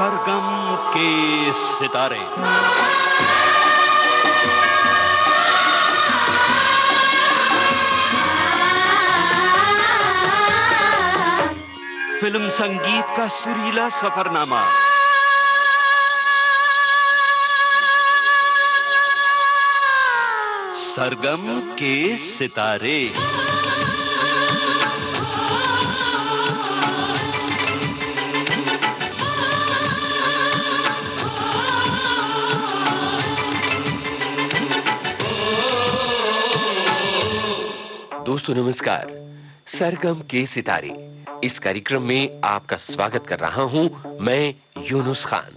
सरगम के सितारे। फिल्म संगीत का सुरीला सफरनामा। सरगम के सितारे। दोस्तों नमस्कार। सरगम के सितारे इस कार्यक्रम में आपका स्वागत कर रहा हूं मैं यूनुस खान।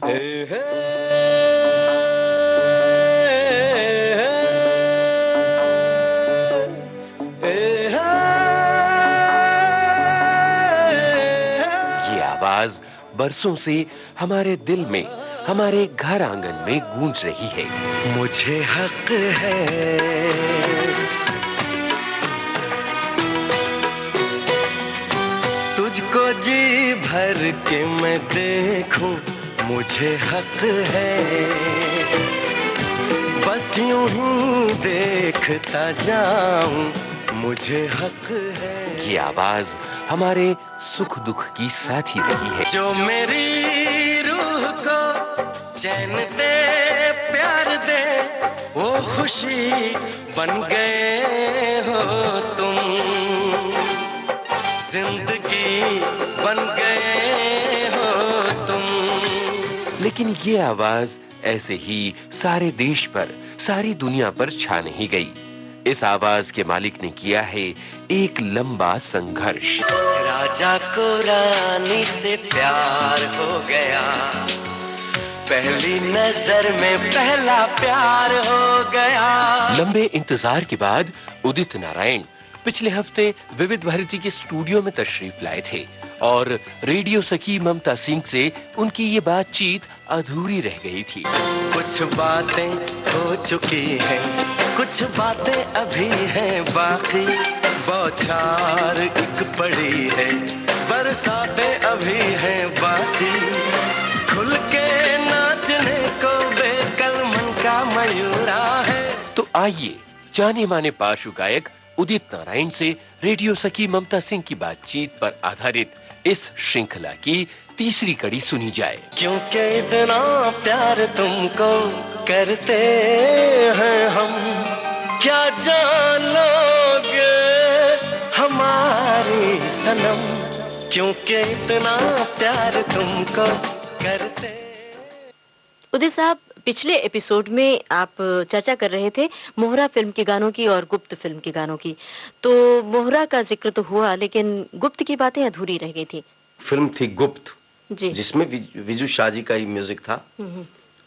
ये आवाज बरसों से हमारे दिल में, हमारे घर आंगन में गूंज रही है। मुझे हक है तुझको जी भर के मैं देखूं, मुझे हक है बस यूं ही देखता जाऊं, मुझे हक है। ये आवाज हमारे सुख दुख की साथी रही है। जो मेरी रूह को चैन दे, प्यार दे, वो खुशी बन गए हो तुम, जिंदगी बन गए हो तुम। लेकिन ये आवाज ऐसे ही सारे देश पर, सारी दुनिया पर छा नहीं गई। इस आवाज के मालिक ने किया है एक लंबा संघर्ष। राजा को रानी से प्यार हो गया, पहली नजर में पहला प्यार हो गया। लंबे इंतजार के बाद उदित नारायण पिछले हफ्ते विविध भारती के स्टूडियो में तशरीफ लाए थे और रेडियो सखी ममता सिंह से उनकी ये बातचीत अधूरी रह गई थी। कुछ बातें हो चुकी हैं, कुछ बातें अभी हैं बाकी, बौछार एक पड़ी है, बरसातें अभी हैं बाकी, खुल के नाचने को बेकल मन का मयूरा है। तो आइए जाने माने पार्श्व गायक उदित नारायण से रेडियो सखी ममता सिंह की बातचीत पर आधारित इस श्रृंखला की तीसरी कड़ी सुनी जाए। क्योंकि इतना प्यार तुमको करते हैं हम, क्या जान लोगे हमारी सनम, क्योंकि इतना प्यार तुमको करते। उदित साहब, पिछले एपिसोड में आप चर्चा कर रहे थे मोहरा फिल्म के गानों की और गुप्त फिल्म के गानों की। तो मोहरा का जिक्र तो हुआ, लेकिन गुप्त की बातें अधूरी रह गई थी। फिल्म थी गुप्त जी, जिसमें विजू शाह जी का ही म्यूजिक था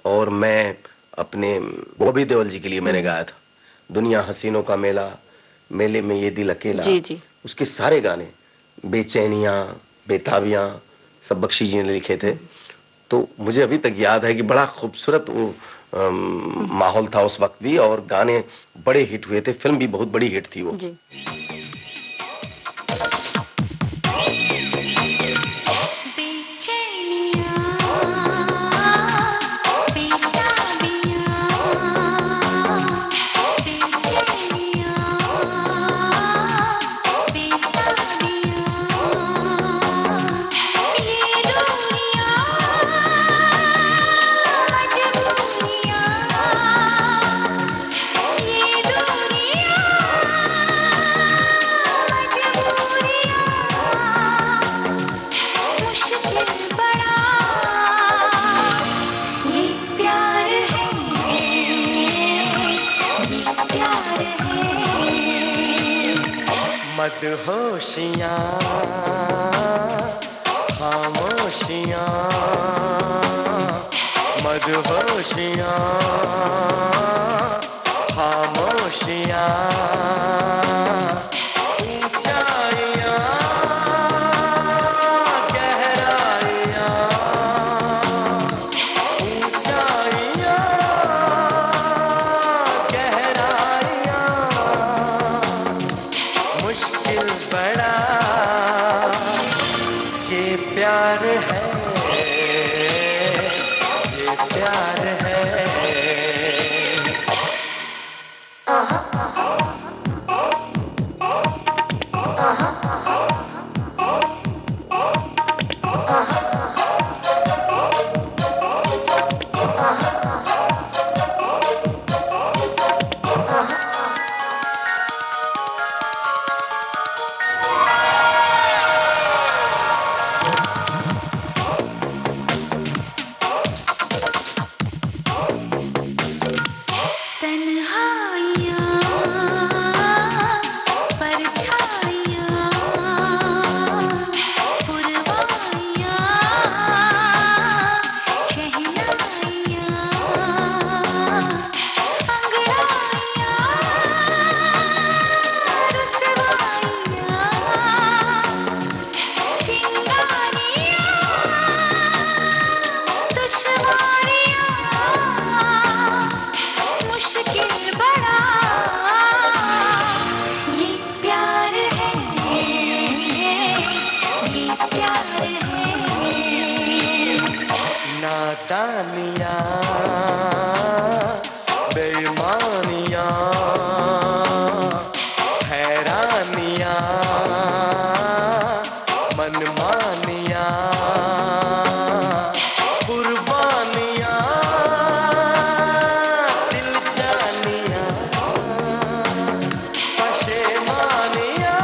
और मैं अपने बॉबी देओल जी के लिए मैंने गाया था। दुनिया हसीनों का मेला, मेले में ये दिल अकेला, जी जी। उसके सारे गाने, बेचैनियां, बेताबियां, सब बख्शी जी ने लिखे थे। तो मुझे अभी तक याद है कि बड़ा खूबसूरत वो माहौल था उस वक्त भी, और गाने बड़े हिट हुए थे। फिल्म भी बहुत बड़ी हिट थी वो जी। मदहोशियां, खामोशियां, मदहोशियां, खामोशियां, ऊंचाइयां, गहराइयां, ऊंचाइयां, गहराइयां, मुश्किल बड़ा ये प्यार है, प्यार है। नादानियाँ, बेईमानियाँ, हैरानियाँ, मनमानियाँ, कुर्बानियाँ, दिल जानियाँ, पशेमानियाँ,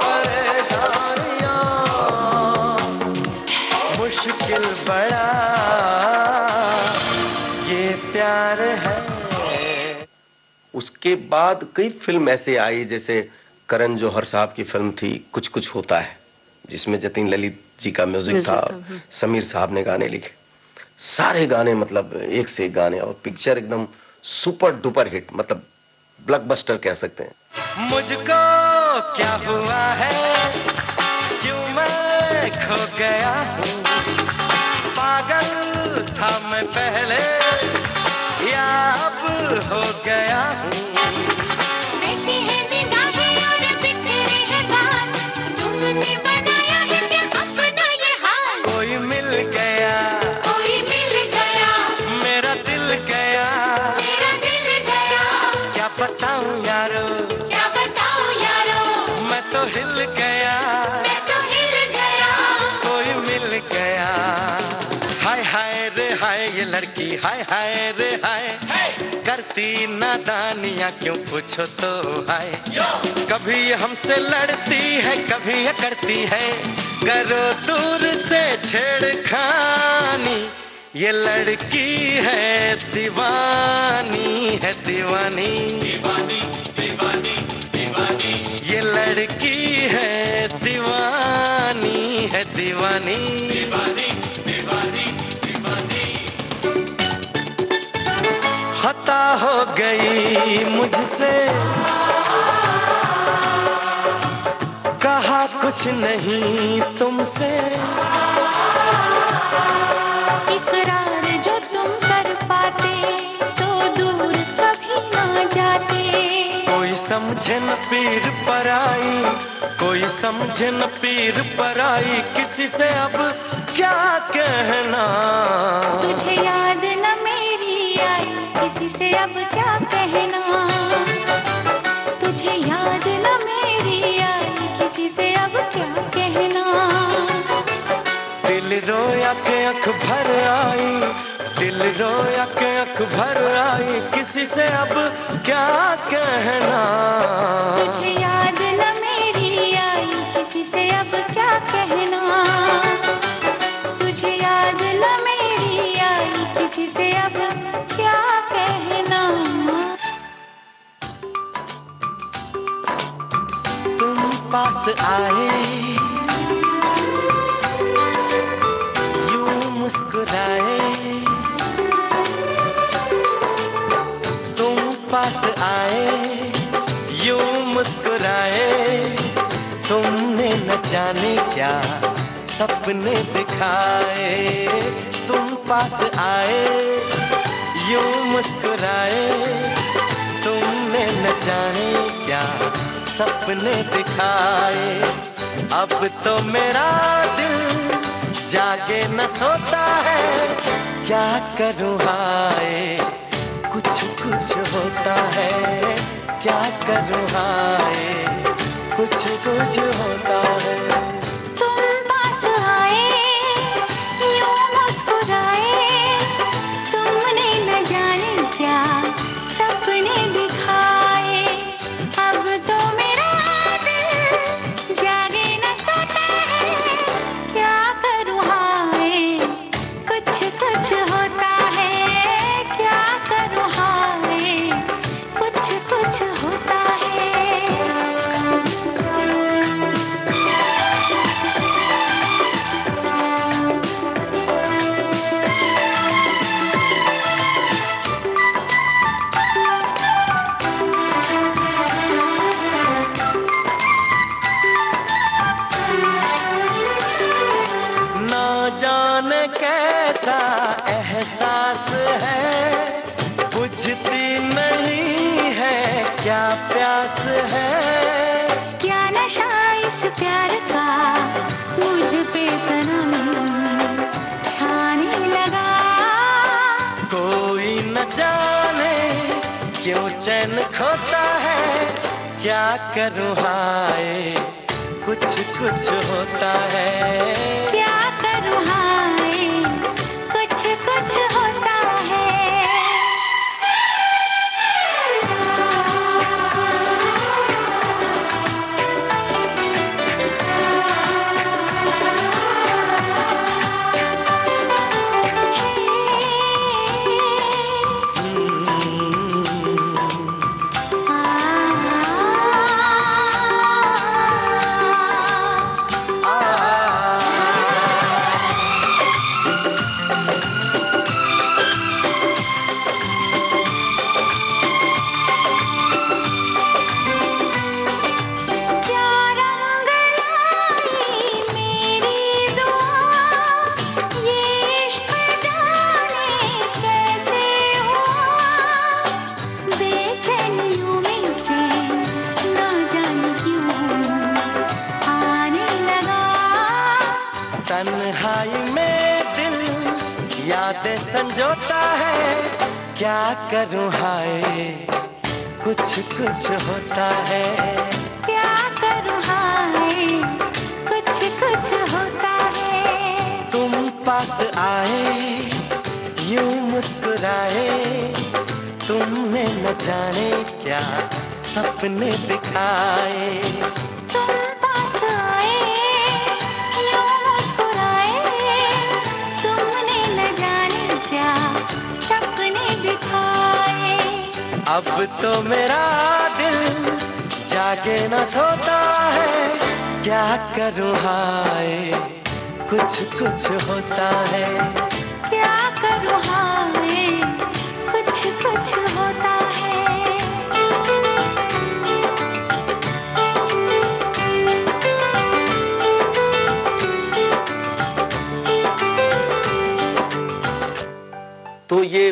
परेशानियाँ, मुश्किल बड़ा ये प्यार है। उसके बाद कई फिल्म ऐसे आई, जैसे करण जौहर साहब की फिल्म थी कुछ कुछ होता है, जिसमें जतीन ललित जी का म्यूजिक था, समीर साहब ने गाने लिखे, सारे गाने मतलब एक से एक गाने, और पिक्चर एकदम सुपर डुपर हिट, मतलब ब्लॉकबस्टर कह सकते हैं। मुझको क्या हुआ है, क्यों मैं खो गया हूँ, पागल था मैं पहले या अब हो गया हूँ। कोई मिल गया, मेरा दिल गया, क्या बताऊं यारो, मैं तो हिल गया, कोई मिल गया। हाय हाय रे हाय ये लड़की, हाय हाय रे हाय, करती नादानियाँ क्यों पूछो तो हाय। कभी ये हमसे लड़ती है, कभी ये करती है, करो दूर से छेड़खानी। ये लड़की है दीवानी, है दीवानी, दीवानी, दीवानी, दीवानी। ये लड़की है दीवानी, है दीवानी, दीवानी, दीवानी, दीवानी। खता हो गई मुझसे, कहा कुछ नहीं तुमसे, इकरार जो तुम कर पाते तो दूर कभी ना जाते। कोई समझे न पीर पराई, कोई समझे न पीर पराई, किसी से अब क्या कहना। तुझे याद न मेरी आई, किसी से अब क्या कहना। तुझे याद न मेरी आई, किसी से अब क्या कहना। दिल रोया के आँख भर आई, दिल रोया के आँख भर आई, किसी से अब क्या कहना। तुझे याद न मेरी आई, किसी से अब क्या कहना। तुझे याद न मेरी आई, किसी से अब क्या कहना। तुम पास आए, यूं मुस्कुराए, तुम पास आए, यूं मुस्कुराए, तुमने न जाने क्या सपने दिखाए। तुम पास आए, यूं मुस्कुराए, तुमने न जाने क्या सपने दिखाए। अब तो मेरा दिल जाग जागे न सोता है, क्या करूं हाय कुछ कुछ होता है, क्या करूं हाय कुछ कुछ होता है। तुम पास आए यूं मुस्कुराए, तुमने न जाने क्या सपने दिखाए। अब तो मेरा दिल जागे न सोता है, क्या करूं हाय कुछ कुछ होता है, क्या करूं हाय कुछ कुछ होता है। ना जाने कैसा एहसास है, बुझती नहीं है क्या प्यास है। क्या नशा इस प्यार का मुझ पे सनम छाने लगा। कोई न जाने क्यों चैन खोता है, क्या करूं हाय कुछ कुछ होता है। क्या करूं हाय कुछ कुछ होता है। क्या रंग लाई मेरी दुआ, ये इश्क जाने कैसे हुआ। बेचैनियों में चैन न जाने क्यों आने लगा। तन्हाई में दिल यादें संजोता है, क्या करूं हाय कुछ कुछ होता है। क्या करूं हाय कुछ कुछ होता है। तुम पास आए यूं मुस्कुराए, तुमने न जाने क्या सपने दिखाए। तुम पास आए यूं मुस्कुराए, तुमने न जाने क्या सपने दिखाए। अब तो मेरा दिल जागे न सोता है, क्या करूं हाय कुछ कुछ होता है। क्या करूं हाय कुछ कुछ होता है। तो ये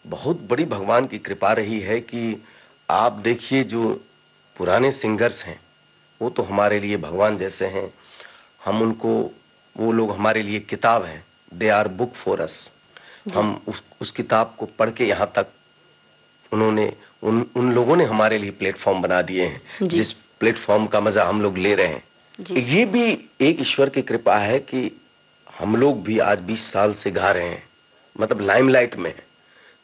बहुत बड़ी भगवान की कृपा रही है कि आप देखिए जो पुराने सिंगर्स हैं वो तो हमारे लिए भगवान जैसे हैं। हम उनको, वो लोग हमारे लिए किताब हैं, they are book for us. हम उस किताब को पढ़ के यहाँ तक उन्होंने उन लोगों ने हमारे लिए प्लेटफॉर्म बना दिए हैं, जिस प्लेटफॉर्म का मजा हम लोग ले रहे हैं। ये भी एक ईश्वर की कृपा है कि हम लोग भी आज 20 साल से गा रहे हैं, मतलब लाइमलाइट में हैं।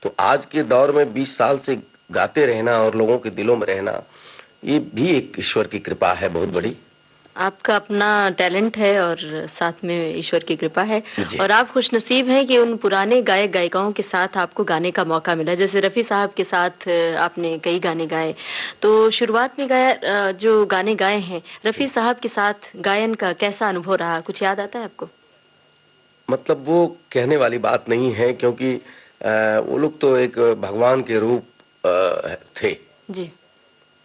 तो आज के दौर में 20 साल से गाते रहना और लोगों के दिलों में रहना, ये भी एक ईश्वर की कृपा है बहुत बड़ी। आपका अपना टैलेंट है और साथ में ईश्वर की कृपा है, और आप खुशनसीब हैं कि उन पुराने गायक गायिकाओं के साथ आपको गाने का मौका मिला। जैसे रफ़ी साहब के साथ आपने कई गाने गाए, तो शुरुआत में गाया जो गाने गाए हैं रफ़ी साहब के साथ गायन का कैसा अनुभव रहा, कुछ याद आता है आपको? मतलब वो कहने वाली बात नहीं है, क्योंकि वो लोग तो एक भगवान के रूप थे जी।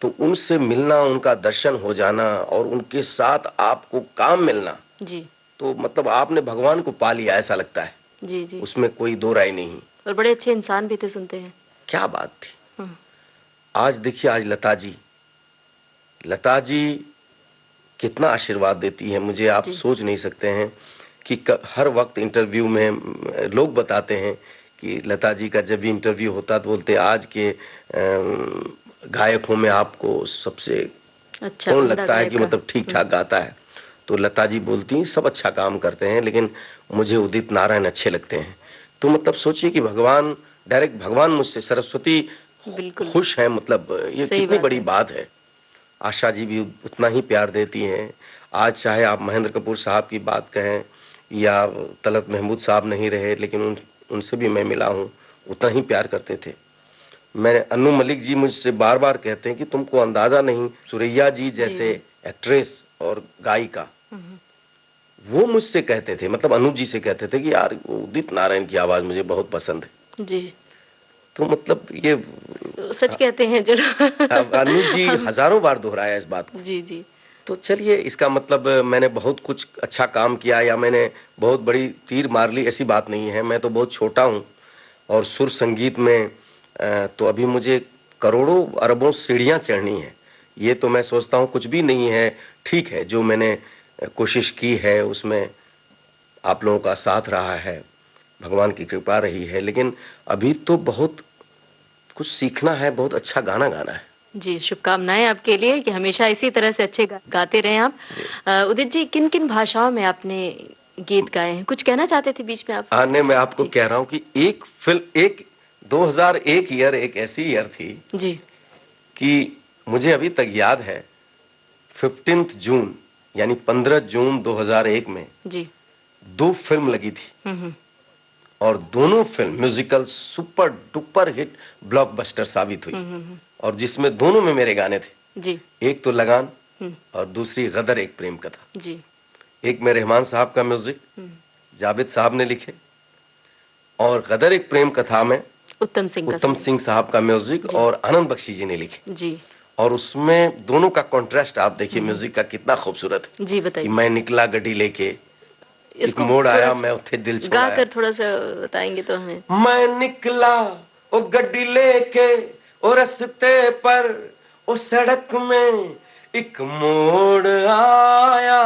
तो उनसे मिलना, उनका दर्शन हो जाना और उनके साथ आपको काम मिलना जी, तो मतलब आपने भगवान को पा लिया ऐसा लगता है। जी जी, उसमें कोई दो राय नहीं। और बड़े अच्छे इंसान भी थे, सुनते हैं। क्या बात थी। आज देखिए, आज लता जी कितना आशीर्वाद देती है मुझे, आप सोच नहीं सकते हैं कि हर वक्त इंटरव्यू में लोग बताते हैं कि लता जी का जब भी इंटरव्यू होता तो बोलते आज के गायकों में आपको सबसे अच्छा कौन उम्दा लगता है कि गायक मतलब ठीक ठाक गाता है। तो लता जी बोलती हैं सब अच्छा काम करते हैं लेकिन मुझे उदित नारायण अच्छे लगते हैं। तो मतलब सोचिए कि भगवान, डायरेक्ट भगवान मुझसे, सरस्वती बिल्कुल खुश है, मतलब ये सही कितनी बात बड़ी है। बात है। आशा जी भी उतना ही प्यार देती हैं। आज चाहे आप महेंद्र कपूर साहब की बात कहें या तलत महमूद साहब नहीं रहे, लेकिन उनसे भी मैं मिला हूँ, उतना ही प्यार करते थे। मैं अनु मलिक जी मुझसे बार बार कहते हैं कि तुमको अंदाजा नहीं, सुरैया जी जैसे एक्ट्रेस और गायिका, वो मुझसे कहते थे, मतलब अनु जी से कहते थे कि यार उदित नारायण की आवाज मुझे बहुत पसंद है। जी तो मतलब ये सच कहते हैं जो अनु जी हजारों बार दोहराया इस बात को। जी जी तो चलिए, इसका मतलब मैंने बहुत कुछ अच्छा काम किया या मैंने बहुत बड़ी तीर मार ली, ऐसी बात नहीं है। मैं तो बहुत छोटा हूँ और सुर संगीत में तो अभी मुझे करोड़ों अरबों सीढ़ियां चढ़नी है। ये तो मैं सोचता हूँ कुछ भी नहीं है। ठीक है, जो मैंने कोशिश की है उसमें आप लोगों का साथ रहा है, भगवान की कृपा रही है, लेकिन अभी तो बहुत कुछ सीखना है, बहुत अच्छा गाना गाना है। जी, शुभकामनाएं आपके लिए कि हमेशा इसी तरह से अच्छे गाते रहें आप। उदित जी, किन किन भाषाओं में आपने गीत गाए हैं? कुछ कहना चाहते थे बीच में आप? आने मैं आपको जी। कह रहा हूँ कि एक फिल्म, एक 2001 ईयर एक ऐसी ईयर थी जी कि मुझे अभी तक याद है 15 जून यानी 15 जून 2001 में जी 2 फिल्म लगी थी हम्म और दोनों film musical super duper hit blockbuster साबित हुई हम्म और जिसमें दोनों में मेरे गाने थे। जी एक तो लगान हम्म, और दूसरी गदर एक प्रेम कथा। जी एक में रहमान साहब का म्यूजिक जावेद साहब ने लिखे और गदर एक प्रेम कथा में उत्तम सिंह का उत्तम संगीत। सिंह साहब का म्यूजिक जी। और आनंद बख्शी जी ने लिखे। जी और उसमें दोनों का कॉन्ट्रास्ट आप देखिए म्यूजिक का कितना खूबसूरत है जी कि बताइए, मैं निकला गड्डी लेके, एक इसको मोड़ थोड़ा आया सा मैं उठे दिल गा छोड़ाया। कर थोड़ा सा बताएंगे तो हमें। मैं निकला ओ गड्डी लेके ओ रस्ते पर ओ सड़क में एक मोड़ आया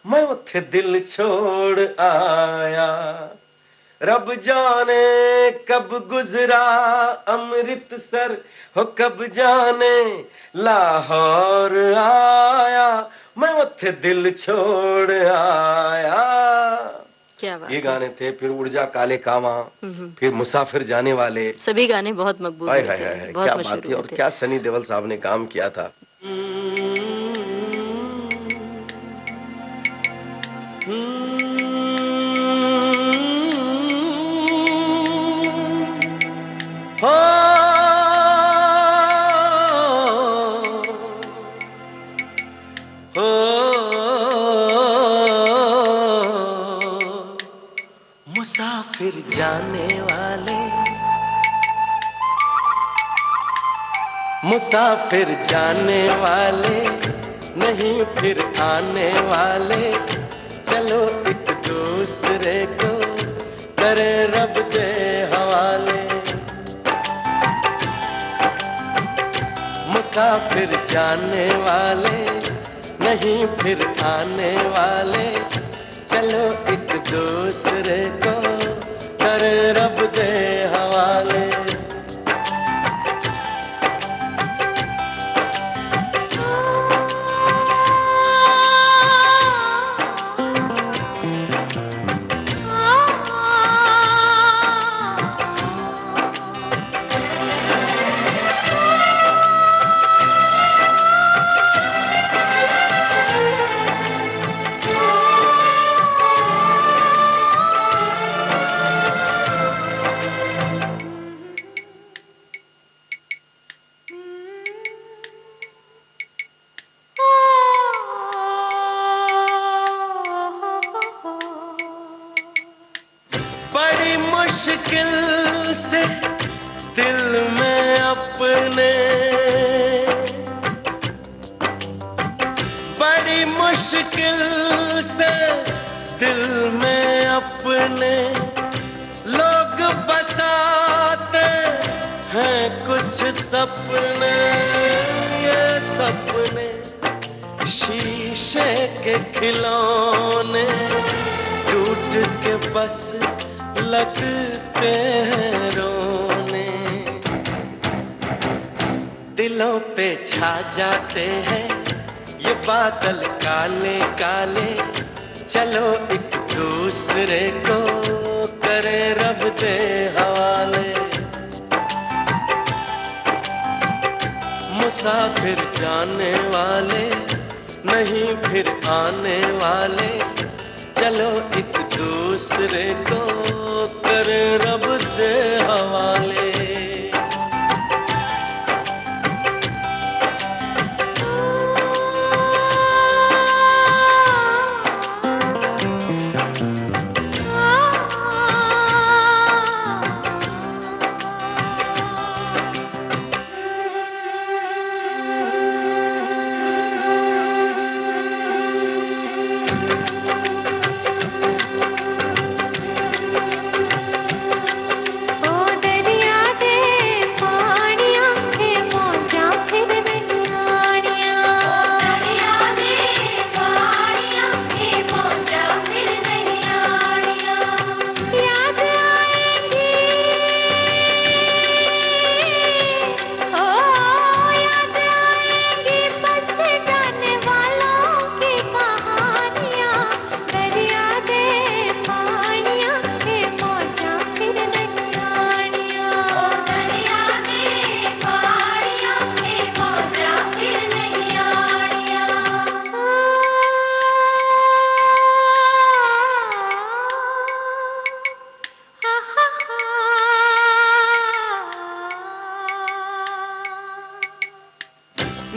मैं उठे दिल छोड़ आया। रब जाने कब गुजरा अमृतसर हो, कब जाने लाहौर आया मैं उठे दिल छोड़ आया। क्या बात ये है। गाने थे। फिर उड़ जा काले कावां, फिर मुसाफिर जाने वाले। सभी गाने बहुत मकबूल हाय हुए हाय थे, हाय, बहुत क्या मशहूर बात है। हुए और थे। क्या सनी देओल साहब ने काम किया था। हो हो मुसाफिर जाने वाले, मुसाफिर जाने वाले नहीं फिर आने वाले, चलो एक दूसरे को करे रब दे हवाले। मुसाफिर जाने वाले नहीं फिर आने वाले, चलो एक दूसरे को करे रब दे हवाले। बड़ी मुश्किल से दिल में अपने, बड़ी मुश्किल से दिल में अपने लोग बसाते हैं कुछ सपने। ये सपने शीशे के खिलौने टूट के बस लगते हैं रोने, दिलों पे छा जाते हैं ये बादल काले काले, चलो एक दूसरे को करे रब दे हवाले। मुसाफिर जाने वाले नहीं फिर आने वाले, चलो एक दूसरे को करे रब दे हवाले।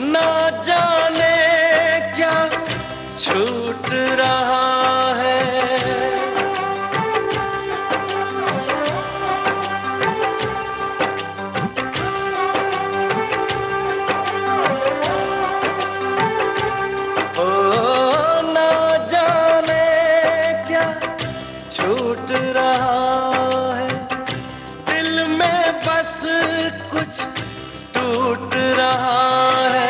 ना जाने क्या छूट रहा है, ओ ना जाने क्या छूट रहा है, दिल में बस कुछ टूट रहा है।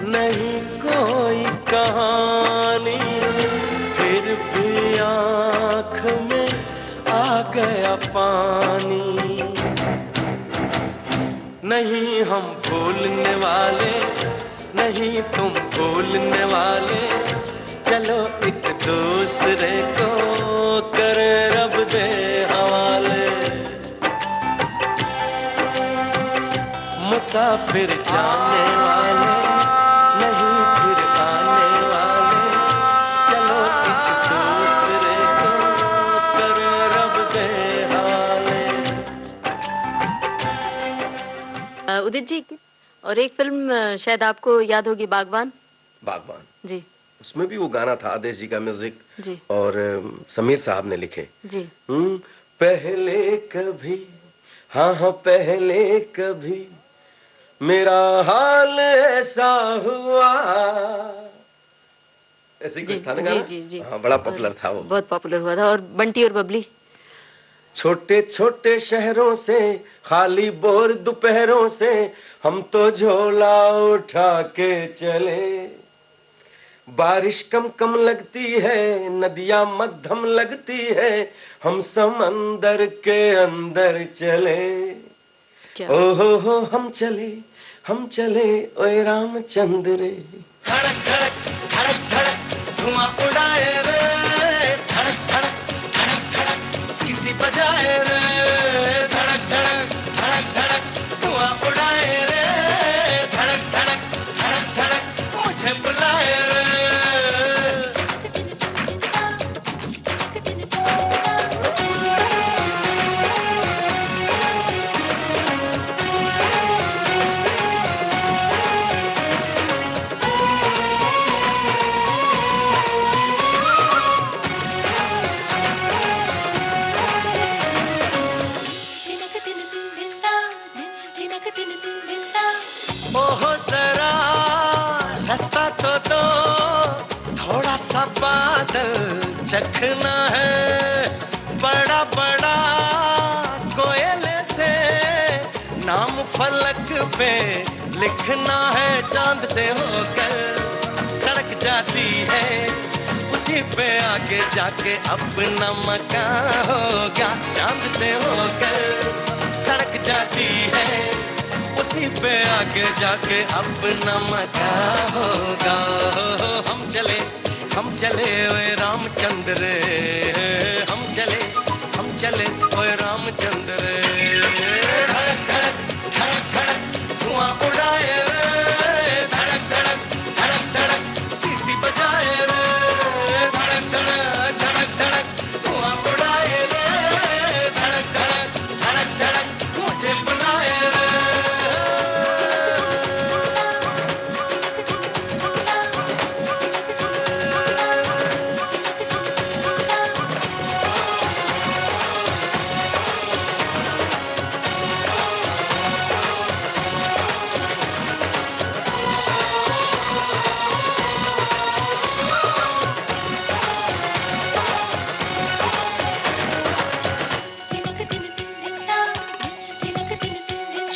नहीं कोई कहानी फिर भी आँख में आ गया पानी। नहीं हम भूलने वाले नहीं तुम भूलने वाले, चलो एक दूसरे को करे रब दे हवाले। मुसाफिर जाने वाले नहीं फिर आने वाले, चलो एक दूसरे को करे रब दे हवाले। उदित जी, और एक फिल्म शायद आपको याद होगी, बागबान। बागबान जी, उसमें भी वो गाना था, आदेश जी का म्यूजिक जी, और समीर साहब ने लिखे। जी। पहले कभी, हाँ हाँ पहले कभी मेरा हाल ऐसा हुआ, ऐसे ही कुछ था ना गाना? जी, जी। हाँ, बड़ा पॉपुलर था वो, बहुत पॉपुलर हुआ था। और बंटी और बबली। छोटे छोटे शहरों से खाली बोर दोपहरों से हम तो झोला उठा के चले। बारिश कम कम लगती है, नदियां मध्यम लगती है, हम समंदर के अंदर चले। ओहो हम चले ओए रामचंद्र रे। धड़क धड़क धड़क धड़क धुआं उड़ाए रे, धड़क धड़क धड़क धड़क सीटी बजाए रे, धड़क धड़क धड़क धड़क धुआं उड़ाए रे, धड़क धड़क धड़क धड़क मुझे बुलाए रे। ओहो जरा रास्ता तो दो, थोड़ा सा बादल चखना है, बड़ा बड़ा कोयले से नाम फलक पे लिखना है। चांद से होकर सड़क जाती है उसी पे आगे जाके अपना मकान होगा। चांद से होकर सड़क जाती है, उसी पे आगे जाके अपना मकान होगा। हम चले ओए रामचंद्र रे, हम चले ओए रामचंद्र रे। धड़क धड़क धड़क धड़क धुआं उड़ाए रे, धड़क धड़क धड़क धड़क सीटी बजाए रे। धड़क धड़क धड़क धड़क धुआं उड़ाए रे, धड़क धड़क धड़क धड़क मुझे बुलाए रे।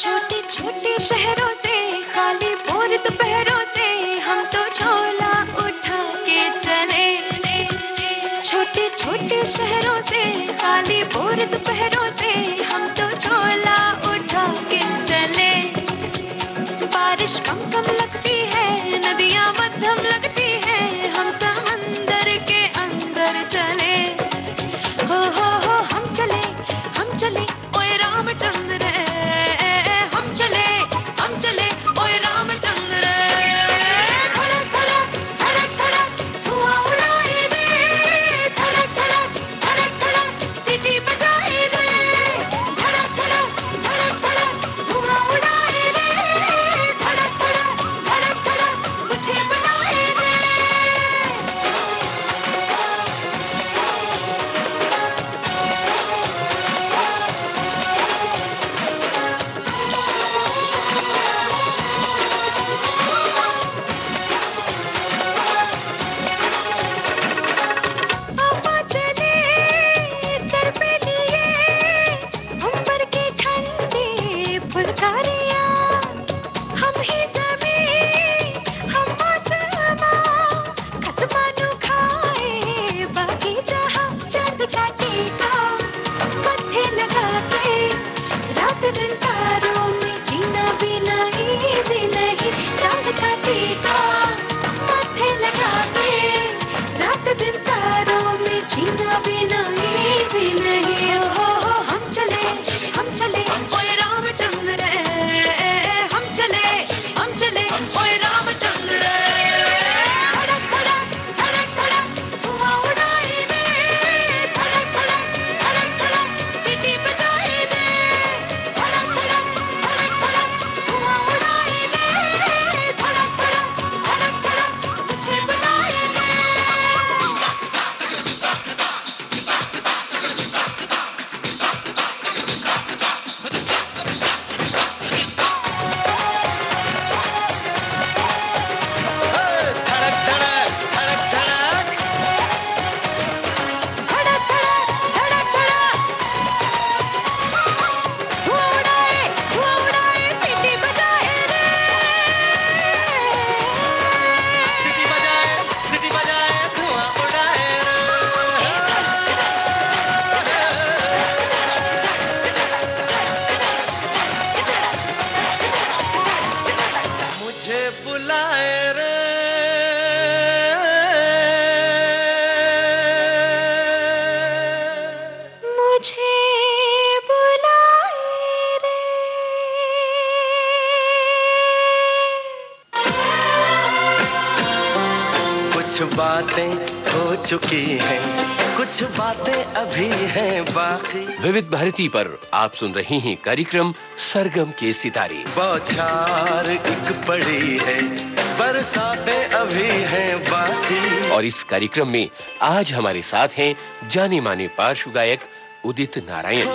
छोटे छोटे शहरों से खाली भोर दोपहरों से हम तो झोला उठा के चले। छोटे छोटे शहरों से खाली भोर दोपहरों से हम तो झोला उठा के चले। बारिश कम कम लगती है, नदियां मध्यम लगती है, हम समंदर के अंदर चले। हो हम चले ओए रामचंद्र रे। हम चले ओए रामचंद्र रे। धड़क धड़क धड़क धड़क धुआं उड़ाए रे, धड़क धड़क धड़क धड़क सीटी बजाए रे। धड़क धड़क धड़क धड़क धुआं उड़ाए रे, धड़क धड़क धड़क धड़क मुझे बनाए रे। पापा चले सर पे लिए अंबर की ठंडी फुलकारियां। हम ही ज़मीं हम आसमां, खत मानो खाए बाकी जहां। चांद का टीका मत्थे लगा के, रात दिन तारों में जीना भी नहीं। चांद का टीका मत्थे लगा के, रात दिन तारों में जीना भी नहीं। हो हम चले ओए रामचंद्र रे। हम चले ओए रामचंद्र रे। धड़क धड़क धड़क धड़क धुआं उड़ाए रे, धड़क धड़क धड़क धड़क सीटी बजाए रे। धड़क धड़क धड़क धड़क धुआं उड़ाए रे, धड़क धड़क धड़क धड़क मुझे बुलाए रे। धड़क धड़क धड़क धड़क धड़क धड़क धड़क धड़क धुआं उड़ाए सीटी बजाए रे। सीटी बजाए धुआं उड़ाए रे। मुझे बुलाए रे। मुझे बुलाए रे। कुछ बातें हो चुकी हैं, कुछ बातें अभी हैं बाकी। विविध भारती पर आप सुन रहे हैं कार्यक्रम सरगम के सितारे। बौछार एक पड़ी है, बरसातें अभी हैं बाकी। और इस कार्यक्रम में आज हमारे साथ हैं जाने माने पार्श्व गायक उदित नारायण।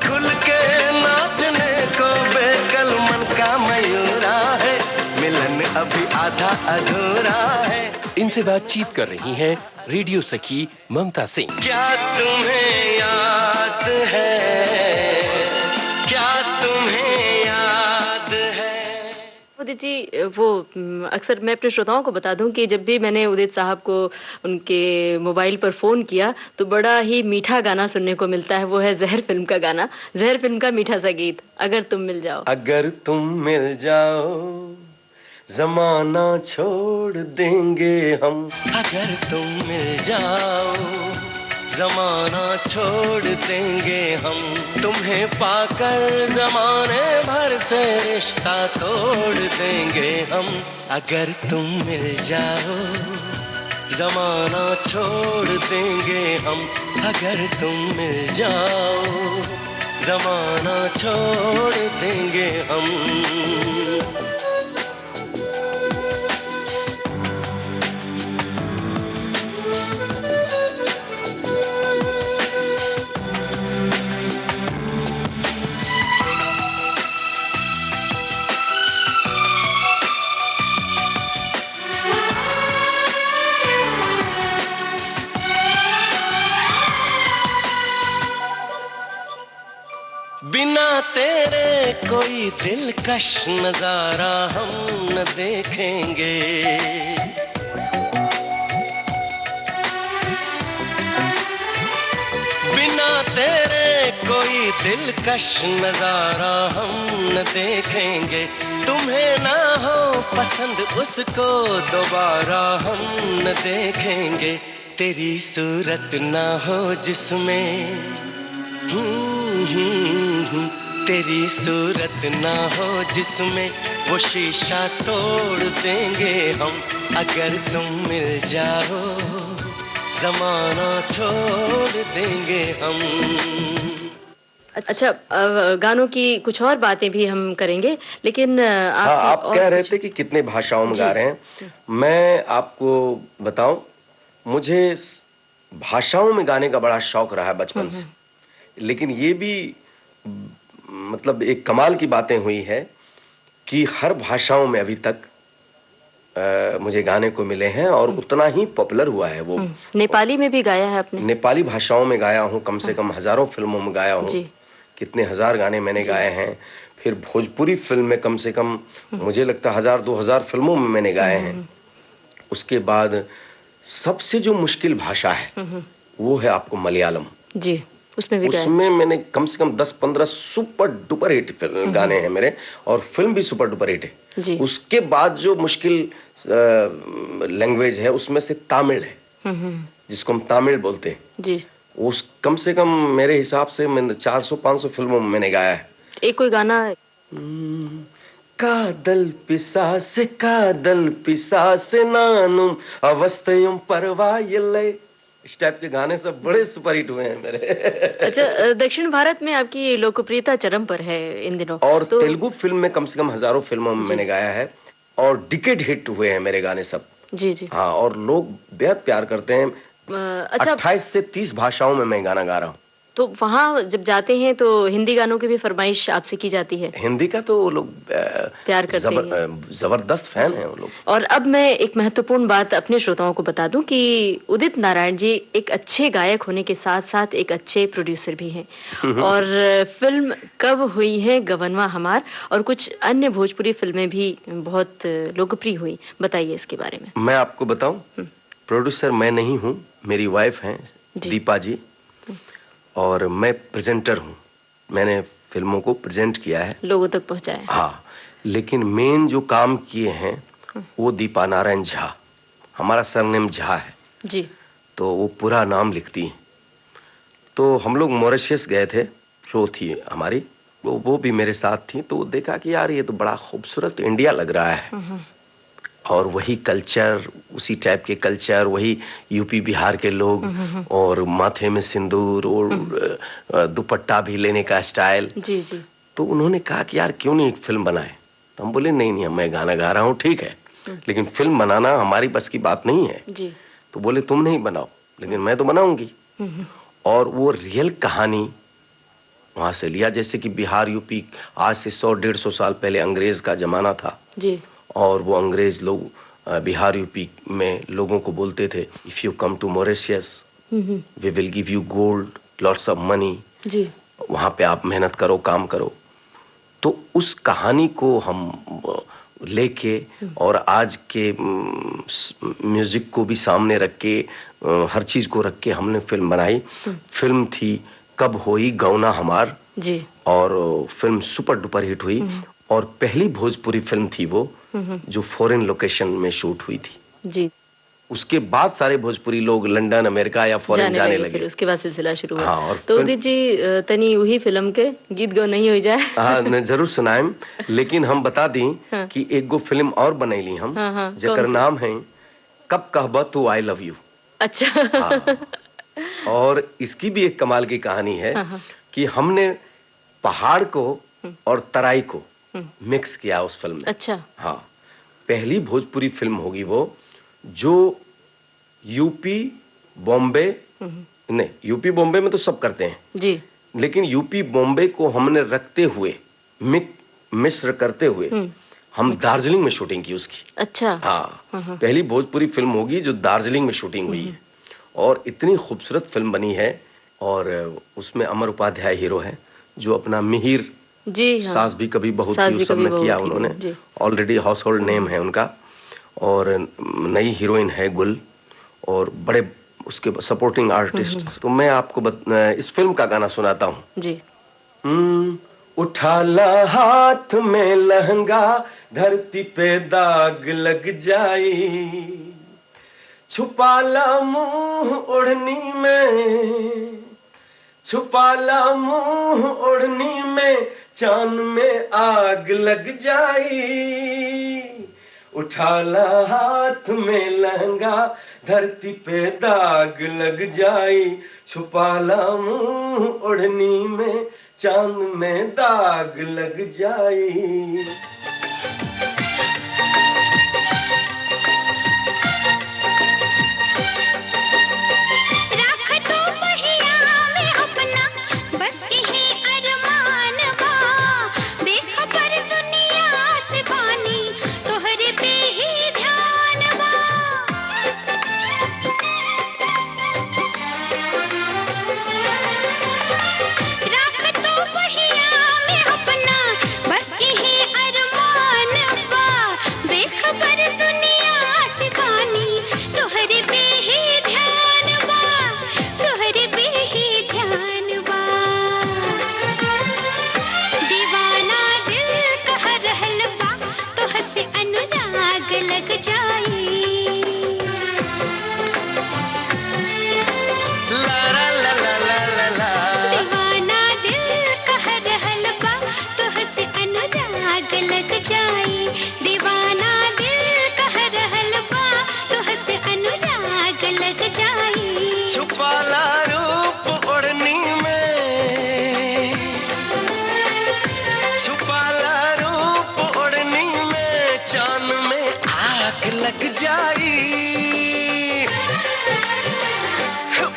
खुल के नाचने को बेकल मन का मयूरा है, मिलन अभी आधा अधूरा है। इनसे बातचीत कर रही हैं रेडियो सखी ममता सिंह। क्या तुम्हें याद है, क्या तुम्हें याद है। उदित जी, वो अक्सर मैं अपने श्रोताओं को बता दूं कि जब भी मैंने उदित साहब को उनके मोबाइल पर फोन किया तो बड़ा ही मीठा गाना सुनने को मिलता है। वो है जहर फिल्म का गाना, जहर फिल्म का मीठा सा गीत, अगर तुम मिल जाओ। अगर तुम मिल जाओ जमाना छोड़ देंगे हम, अगर तुम मिल जाओ जमाना छोड़ देंगे हम, तुम्हें पाकर जमाने भर से रिश्ता तोड़ देंगे हम। अगर तुम मिल जाओ जमाना छोड़ देंगे हम, अगर तुम मिल जाओ जमाना छोड़ देंगे हम। बिना तेरे कोई दिलकश नजारा हम न देखेंगे, बिना तेरे कोई दिलकश नजारा हम न देखेंगे। तुम्हें ना हो पसंद उसको दोबारा हम न देखेंगे। तेरी सूरत ना हो जिसमें तेरी सूरत ना हो जिसमें वो शीशा तोड़ देंगे हम। अगर तुम मिल जाओ जमाना छोड़ देंगे हम। अच्छा, गानों की कुछ और बातें भी हम करेंगे, लेकिन आप कह रहे थे कि कितने भाषाओं में गा रहे हैं। मैं आपको बताऊं, मुझे भाषाओं में गाने का बड़ा शौक रहा है बचपन से, लेकिन ये भी मतलब एक कमाल की बातें हुई है कि हर भाषाओं में अभी तक मुझे गाने को मिले हैं और उतना ही पॉपुलर हुआ है वो। नेपाली में भी गाया है आपने? नेपाली भाषाओं में गाया हूँ, कम से कम हजारों फिल्मों में गाया हूँ, कितने हजार गाने मैंने गाए हैं। फिर भोजपुरी फिल्म में कम से कम मुझे लगता है 1000-2000 फिल्मों में मैंने गाए हैं। उसके बाद सबसे जो मुश्किल भाषा है वो है आपको मलयालम। जी, उसमें भी उसमें मैंने कम से कम 10-15 सुपर डुपर हिट गाने हैं मेरे, और फिल्म भी सुपर डुपर हिट है जी। उसके बाद जो मुश्किल लैंग्वेज है उसमें से तमिल है, जिसको हम तमिल बोलते हैं जी। उस कम से कम मेरे हिसाब से मैंने 400-500 फिल्मों में मैंने गाया है। एक कोई गाना कादल पिसासे नानुम अवस्थयुम परवायले, इस टाइप के गाने सब बड़े सुपर हिट हुए हैं मेरे। अच्छा, दक्षिण भारत में आपकी लोकप्रियता चरम पर है इन दिनों। और तेलुगु फिल्म में कम से कम हजारों फिल्मों में मैंने गाया है और डिकेड हिट हुए हैं मेरे गाने सब। जी जी हाँ, और लोग बेहद प्यार करते हैं। अच्छा, 28 से 30 भाषाओं में मैं गाना गा रहा हूँ। तो वहाँ जब जाते हैं तो हिंदी गानों की भी फरमाइश आपसे की जाती है? हिंदी का तो वो लोग प्यार करते हैं, जबरदस्त फैन हैं वो लोग। और अब मैं एक महत्वपूर्ण बात अपने श्रोताओं को बता दूं कि उदित नारायण जी एक अच्छे गायक होने के साथ साथ एक अच्छे प्रोड्यूसर भी हैं। और फिल्म कब हुई है गवनवा हमार और कुछ अन्य भोजपुरी फिल्में भी बहुत लोकप्रिय हुई, बताइए इसके बारे में। मैं आपको बताऊं, प्रोड्यूसर मैं नहीं हूँ, मेरी वाइफ हैं दीपा जी, और मैं प्रेजेंटर हूँ। मैंने फिल्मों को प्रेजेंट किया है, लोगों तक पहुंचाया। हाँ, लेकिन मेन जो काम किए हैं वो दीपा नारायण झा, हमारा सरनेम झा है जी, तो वो पूरा नाम लिखती हैं। तो हम लोग मॉरिशस गए थे, शो थी हमारी, वो भी मेरे साथ थी। तो देखा कि यार ये तो बड़ा खूबसूरत इंडिया लग रहा है, और वही कल्चर, उसी टाइप के कल्चर, वही यूपी बिहार के लोग, और माथे में सिंदूर और दुपट्टा भी लेने का स्टाइल जी जी। तो उन्होंने कहा कि यार क्यों नहीं एक फिल्म बनाए। तो हम बोले नहीं, मैं गाना गा रहा हूँ ठीक है, लेकिन फिल्म बनाना हमारी बस की बात नहीं है जी। तो बोले तुम नहीं बनाओ, लेकिन मैं तो बनाऊंगी। और वो रियल कहानी वहां से लिया, जैसे कि बिहार यूपी आज से 100-150 साल पहले अंग्रेज का जमाना था जी, और वो अंग्रेज लोग बिहार यूपी में लोगों को बोलते थे, if you come to Mauritius we will give you gold, lots of money जी, वहां पे आप मेहनत करो, काम करो। तो उस कहानी को हम लेके और आज के म्यूजिक को भी सामने रख के, हर चीज को रख के हमने फिल्म बनाई। फिल्म थी कब होई गौना हमार जी, और फिल्म सुपर डुपर हिट हुई और पहली भोजपुरी फिल्म थी वो जो फॉरेन लोकेशन में शूट हुई थी जी। उसके बाद सारे भोजपुरी लोग लंदन अमेरिका या फॉरेन जाने लगे। फिर उसके बाद सिलसिला शुरू हुआ। हाँ, और तो उदित जी तनी वही फिल्म के गीत गो नहीं हो जाए। हाँ, मैं जरूर सुनाएम, लेकिन हम बता दी हाँ। कि एक गो फिल्म और बनैली हम, हाँ, हाँ, जेकर नाम है कब कहबा तू आई लव यू। अच्छा। हाँ, और इसकी भी एक कमाल की कहानी है कि हमने पहाड़ को और तराई को मिक्स किया उस फिल्म में। अच्छा। हाँ, पहली भोजपुरी फिल्म होगी वो जो यूपी बॉम्बे, नहीं यूपी बॉम्बे में तो सब करते हैं जी, लेकिन यूपी बॉम्बे को हमने रखते हुए मिश्र करते हुए हम दार्जिलिंग में शूटिंग की उसकी। अच्छा। हाँ, पहली भोजपुरी फिल्म होगी जो दार्जिलिंग में शूटिंग हुई है और इतनी खूबसूरत फिल्म बनी है। और उसमें अमर उपाध्याय हीरो है जो अपना मिहिर जी, हाँ। सास भी कभी बहुत सास थी भी उस सब कभी में किया बहू थी, उन्होंने, जी। ऑलरेडी हाउस होल्ड नेम है उनका। और नई हीरोइन है गुल और बड़े उसके सपोर्टिंग आर्टिस्ट। तो मैं आपको इस फिल्म का गाना सुनाता हूँ जी। उठा ला हाथ में लहंगा धरती पे दाग लग जाई, छुपा ला मुंह ओढ़नी में, छुपा ला मुंह ओढ़नी में, चांद में आग लग जाई। उठा ला हाथ में लहंगा धरती पे दाग लग जाई, छुपा ला मुंह ओढ़नी में, चांद में दाग लग जाई।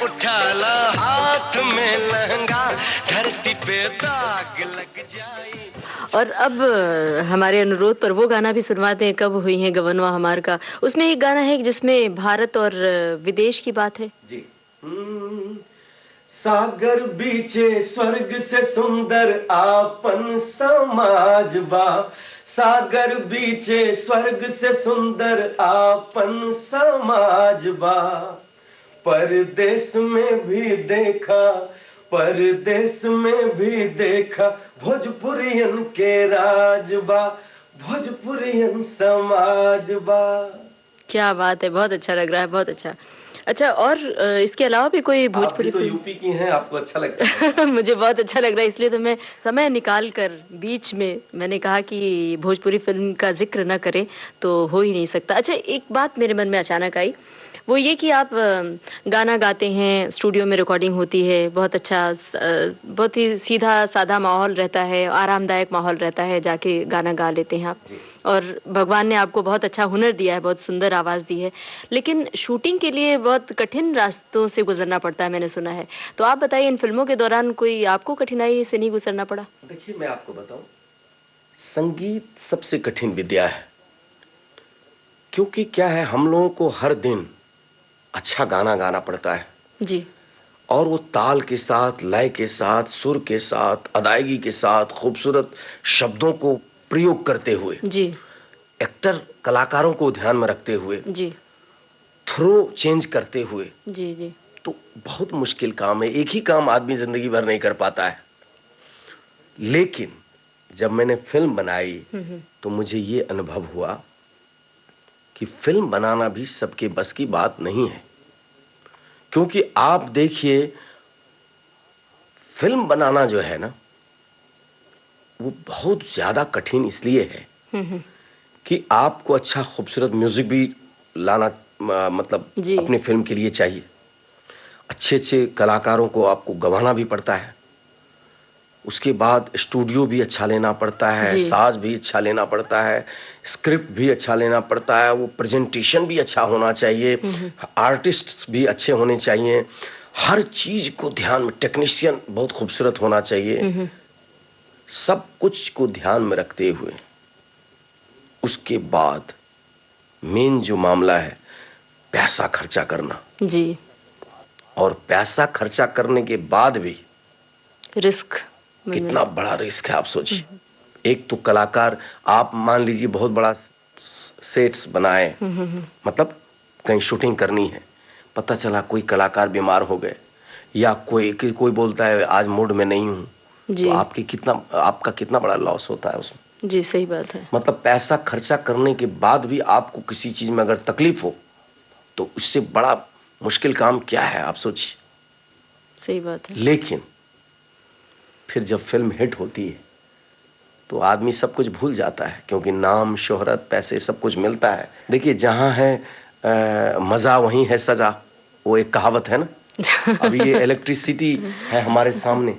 उठाला हाथ में लहंगा धरती पे दाग लग जाए। और अब हमारे अनुरोध पर वो गाना भी सुनवाते हैं, कब हुई है गवनवा हमार का। उसमें एक गाना है जिसमें भारत और विदेश की बात है जी। सागर बीचे स्वर्ग से सुंदर आपन समाज बा, सागर बीचे स्वर्ग से सुंदर आपन समाज बा, परदेश में भी देखा, परदेश में भी देखा, भोजपुरियन के राजबा, भोजपुरियन समाजबा। क्या बात है, बहुत अच्छा लग रहा है, बहुत अच्छा। अच्छा, और इसके अलावा भी कोई भोजपुरी? आप भी तो यूपी की हैं, आपको अच्छा लगता है। मुझे बहुत अच्छा लग रहा है, इसलिए तो मैं समय निकाल कर बीच में मैंने कहा कि भोजपुरी फिल्म का जिक्र ना करें तो हो ही नहीं सकता। अच्छा, एक बात मेरे मन में अचानक आई, वो ये कि आप गाना गाते हैं, स्टूडियो में रिकॉर्डिंग होती है, बहुत अच्छा, बहुत ही सीधा साधा माहौल रहता है, आरामदायक माहौल रहता है, जाके गाना गा लेते हैं आप। और भगवान ने आपको बहुत अच्छा हुनर दिया है, बहुत सुंदर आवाज़ दी है, लेकिन शूटिंग के लिए बहुत कठिन रास्तों से गुजरना पड़ता है, मैंने सुना है। तो आप बताइए, इन फिल्मों के दौरान कोई आपको कठिनाई से नहीं गुजरना पड़ा? देखिए, मैं आपको बताऊं, संगीत सबसे कठिन विद्या है, क्योंकि क्या है, हम लोगों को हर दिन अच्छा गाना गाना पड़ता है जी, और वो ताल के साथ, लय के साथ, सुर के साथ, अदायगी के साथ, खूबसूरत शब्दों को प्रयोग करते हुए जी, एक्टर कलाकारों को ध्यान में रखते हुए, जी थ्रो चेंज करते हुए, जी जी तो बहुत मुश्किल काम है। एक ही काम आदमी जिंदगी भर नहीं कर पाता है। लेकिन जब मैंने फिल्म बनाई तो मुझे ये अनुभव हुआ कि फिल्म बनाना भी सबके बस की बात नहीं है। क्योंकि आप देखिए, फिल्म बनाना जो है ना, वो बहुत ज्यादा कठिन इसलिए है कि आपको अच्छा खूबसूरत म्यूजिक भी लाना मतलब जी। अपनी फिल्म के लिए चाहिए। अच्छे अच्छे कलाकारों को आपको गवाना भी पड़ता है। उसके बाद स्टूडियो भी अच्छा लेना पड़ता है, जी। साज भी अच्छा लेना पड़ता है, स्क्रिप्ट भी अच्छा लेना पड़ता है, वो प्रेजेंटेशन भी अच्छा होना चाहिए, आर्टिस्ट भी अच्छे होने चाहिए, हर चीज को ध्यान में, टेक्नीशियन बहुत खूबसूरत होना चाहिए। सब कुछ को ध्यान में रखते हुए उसके बाद मेन जो मामला है, पैसा खर्चा करना। जी। और पैसा खर्चा करने के बाद भी रिस्क कितना बड़ा रिस्क है, आप सोचिए। एक तो कलाकार, आप मान लीजिए बहुत बड़ा सेट्स बनाए, मतलब कहीं शूटिंग करनी है, पता चला कोई कलाकार बीमार हो गए, या कोई बोलता है आज मूड में नहीं हूं, तो आपका कितना बड़ा लॉस होता है उसमें। जी सही बात है। मतलब पैसा खर्चा करने के बाद भी आपको किसी चीज में अगर तकलीफ हो तो उससे बड़ा मुश्किल काम क्या है, आप सोचिए। सही बात है। लेकिन फिर जब फिल्म हिट होती है तो आदमी सब कुछ भूल जाता है, क्योंकि नाम, शोहरत, पैसे सब कुछ मिलता है। देखिए, जहां है मजा वहीं है सजा, वो एक कहावत है ना। अभी ये इलेक्ट्रिसिटी है हमारे सामने,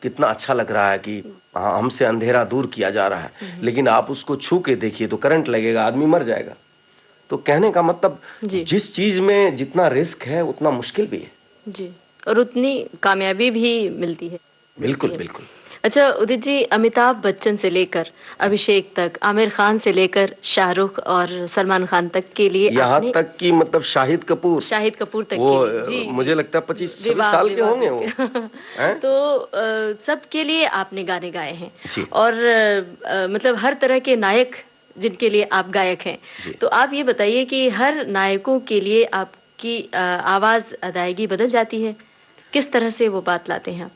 कितना अच्छा लग रहा है कि हमसे अंधेरा दूर किया जा रहा है, लेकिन आप उसको छू के देखिए तो करंट लगेगा, आदमी मर जाएगा। तो कहने का मतलब, जिस चीज में जितना रिस्क है उतना मुश्किल भी है। जी, और उतनी कामयाबी भी मिलती है। बिल्कुल बिल्कुल। अच्छा उदित जी, अमिताभ बच्चन से लेकर अभिषेक तक, आमिर खान से लेकर शाहरुख और सलमान खान तक के लिए, यहाँ तक कि मतलब शाहिद कपूर तक वो के लिए, जी, मुझे लगता है 25-26 साल के होंगे वो। तो सबके लिए आपने गाने गाए हैं, जी। और मतलब हर तरह के नायक जिनके लिए आप गायक हैं, तो आप ये बताइए कि हर नायकों के लिए आपकी आवाज, अदायगी बदल जाती है, किस तरह से वो बात लाते हैं आप?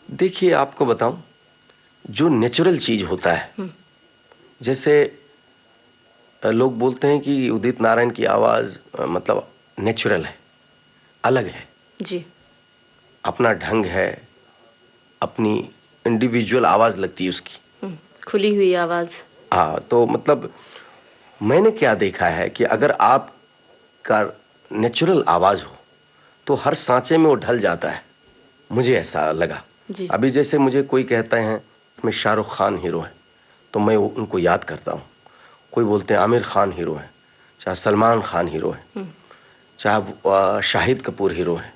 देखिए, आपको बताऊं, जो नेचुरल चीज होता है, जैसे लोग बोलते हैं कि उदित नारायण की आवाज मतलब नेचुरल है, अलग है जी, अपना ढंग है, अपनी इंडिविजुअल आवाज लगती है उसकी, खुली हुई आवाज। हाँ, तो मतलब मैंने क्या देखा है कि अगर आपका नेचुरल आवाज हो तो हर सांचे में वो ढल जाता है, मुझे ऐसा लगा। अभी जैसे मुझे कोई कहता है इसमें शाहरुख खान हीरो है, तो मैं उनको याद करता हूँ। कोई बोलते हैं आमिर खान हीरो है, चाहे सलमान खान हीरो है, चाहे शाहिद कपूर हीरो है,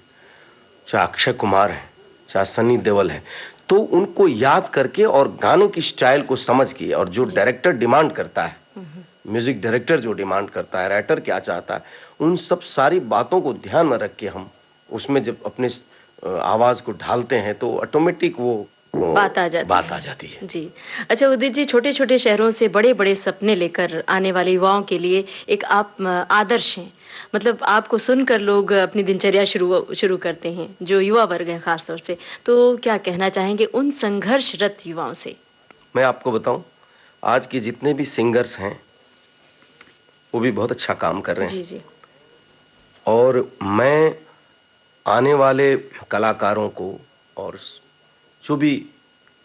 चाहे अक्षय कुमार है, चाहे सनी देओल है, तो उनको याद करके और गाने की स्टाइल को समझ के, और जो डायरेक्टर डिमांड करता है, म्यूजिक डायरेक्टर जो डिमांड करता है, राइटर क्या चाहता है, उन सब सारी बातों को ध्यान में रख के हम उसमें जब अपने आवाज को ढालते हैं तो ऑटोमेटिक वो बात आ जाती है। जी। अच्छा उदित जी, छोटे छोटे शहरों से बड़े बड़े सपने लेकर आने वाले युवाओं के लिए एक आप आदर्श हैं, मतलब आपको सुनकर लोग अपनी दिनचर्या शुरू करते हैं, जो युवा वर्ग है खास तौर से, तो क्या कहना चाहेंगे उन संघर्षरत युवाओं से? मैं आपको बताऊं, आज के जितने भी सिंगर्स हैं वो भी बहुत अच्छा काम कर रहे हैं। जी जी। और मैं आने वाले कलाकारों को, और जो भी